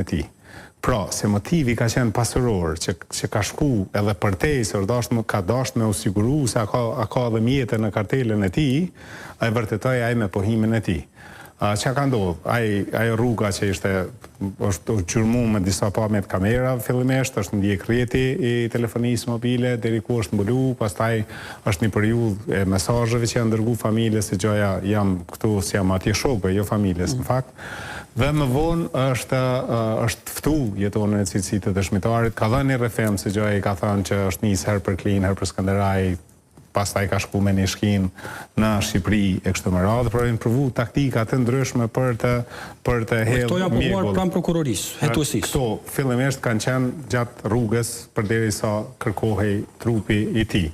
e tij. Pra, se motivi ka qenë pasuror, që ka shku edhe përtej, se ka dasht me u siguru se a ka edhe mjete në kartelën e tij, ai vërtetoi ai me pohimin e tij. Çka ka ndodhur? Ai rruga që është gjurmu me disa pamje të kamera, fillimisht është ndjek rrjeti i telefonisë mobile deri ku është mbulu, pastaj është një periudhë e mesazheve që janë dërguar familjes, se gjoja jam këtu si jam atje shokëve, jo familjes në fakt. Dhe më vonë është ftu jetonën e cilësitë të dëshmitarit, ka dhënë një refem se gjoja i ka thënë që është nisë herë për Klinj, herë për Skënderaj, pastaj ka shku me një shkinë në Shqipëri e kështu me radhë, por janë provu taktika të ndryshme për të hedhur këto janë provuar pranë prokurorisë, hetuesisë. Këto fillimisht kanë qenë gjatë rrugës përderisa kërkohej trupi i tij.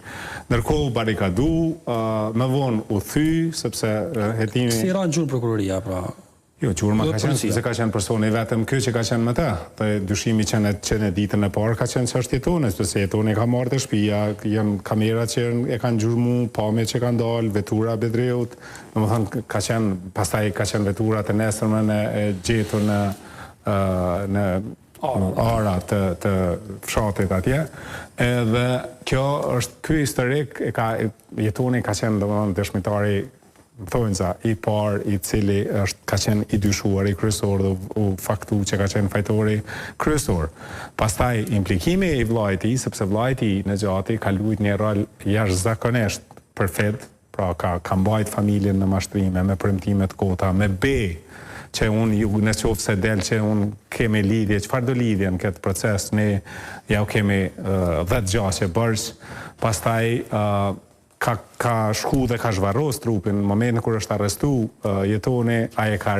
Ndërkohë barikadu, më vonë u thy sepse hetimi Si ra gjurmë prokuroria pra? Jo, gjurma ka qenë, se ka qenë personi vetëm ky që ka qenë me të. Dhe dyshimi që në ditën e parë ka qenë që është jetone, sepse jetone ka marrë të shtëpia, janë kamera që e kanë gjurmu, pamje që kanë dalë, vetura Bedreut, domethënë ka qenë, pastaj ka qenë veturat e nesërmen e gjetur në ara të fshatit atje. Edhe kjo është ky historik jetone ka qenë domethënë dëshmitari thonjza i parë i cili ka qenë i dyshuar i kryesor dhe u faktu që ka qenë fajtori kryesor. Pastaj implikimi i vllait i, sepse vllai i në gjati ka luajtur një rol jashtëzakonisht perfekt, pra ka mbajt familjen në mashtrime, me premtime të kota, me që unë në qoftë se del që unë kemi lidhje, çfarë do lidhje në këtë proces, ne ja u kemi 10 gjaqe bërsh, pastaj ka shku dhe ka zhvarros trupin në momentin kur është arrestu jetoni, ai e ka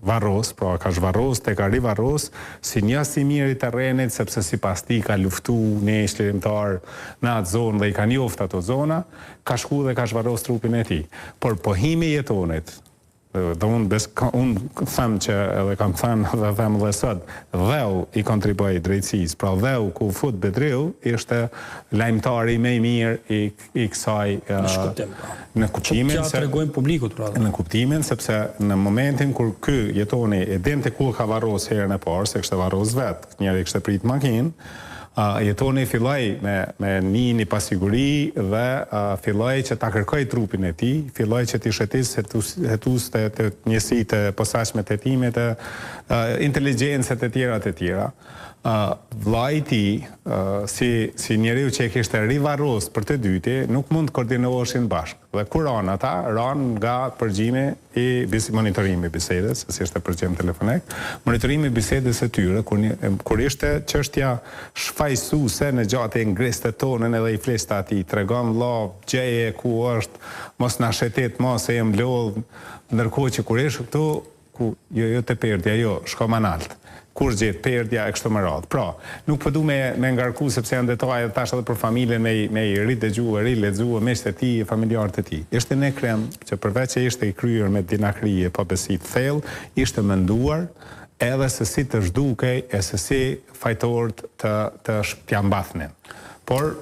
varros, pra ka zhvarros, ka varros si një i mirë i terrenit, sepse sipas tij ka luftu në shlirimtar në atë zonë dhe i ka njoftë ato zona, ka shku dhe ka zhvarros trupin e tij. Por pohimi i jetonit, dhe unë them që edhe kam thënë dhe them dhe sot, dheu i kontriboi drejtësisë, pra dheu ku fut Bedreu ishte lajmtari më i mirë i kësaj në kuptimin se tregojmë publikut pra. Në kuptimin sepse në momentin kur ky jetoni e dinte ku ka varros herën e parë, se kishte varros vet, njëri kishte prit makinë, jetoni filloi me një pasiguri dhe filloi që ta kërkoj trupin e tij, filloi që t'i shëtis hetus të njësitë e posaçme të hetimit, inteligjencet e tjera. Vllai i tij, si njeriu që e kishte rivarros për të dyti, nuk mund të koordinoheshin bashkë. Dhe kur ran nga përgjimi i monitorimi bisedës, se ishte përgjim telefonik, monitorimi bisedës e tyre, kur ishte çështja shfaqësuese në gjatë e ngreste tonën edhe i flesta atij, tregon vlla, gjeje ku është, mos na shetit, mos e jem lodh, ndërkohë që kur ishte këtu, ku jo të perdja, jo, shko manalt. Kur gjetë perdja e kështu me radhë. Pra, nuk përdu me ngarku sepse janë detaje tash edhe për familjen me i ridëgjue, rilexue, miqtë e tij, familjarët e tij. Ishte në krem që përveç që ishte i kryer me dinakrie pa besi të thellë, ishte menduar edhe se si të zhdukej e se si fajtorët të shpjambathnin. Por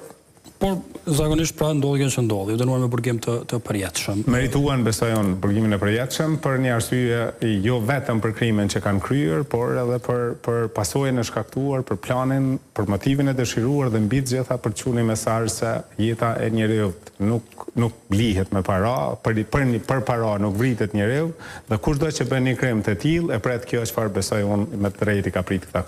zakonisht pra ndodhjen që ndodhi, dënuar me burgim të përjetshëm. Merituan, besoj unë, burgimin e përjetshëm për një arsye jo vetëm për krimin që kanë kryer, por edhe për pasojën e shkaktuar, për planin, për motivin e dëshiruar dhe mbi të gjitha për të çuar një mesazh se jeta e njeriut nuk blihet me para, për para nuk vritet njeriu, dhe kushdo që bën një krim të tillë e pret kjo çfarë besoj unë me të drejtë ka prit këta.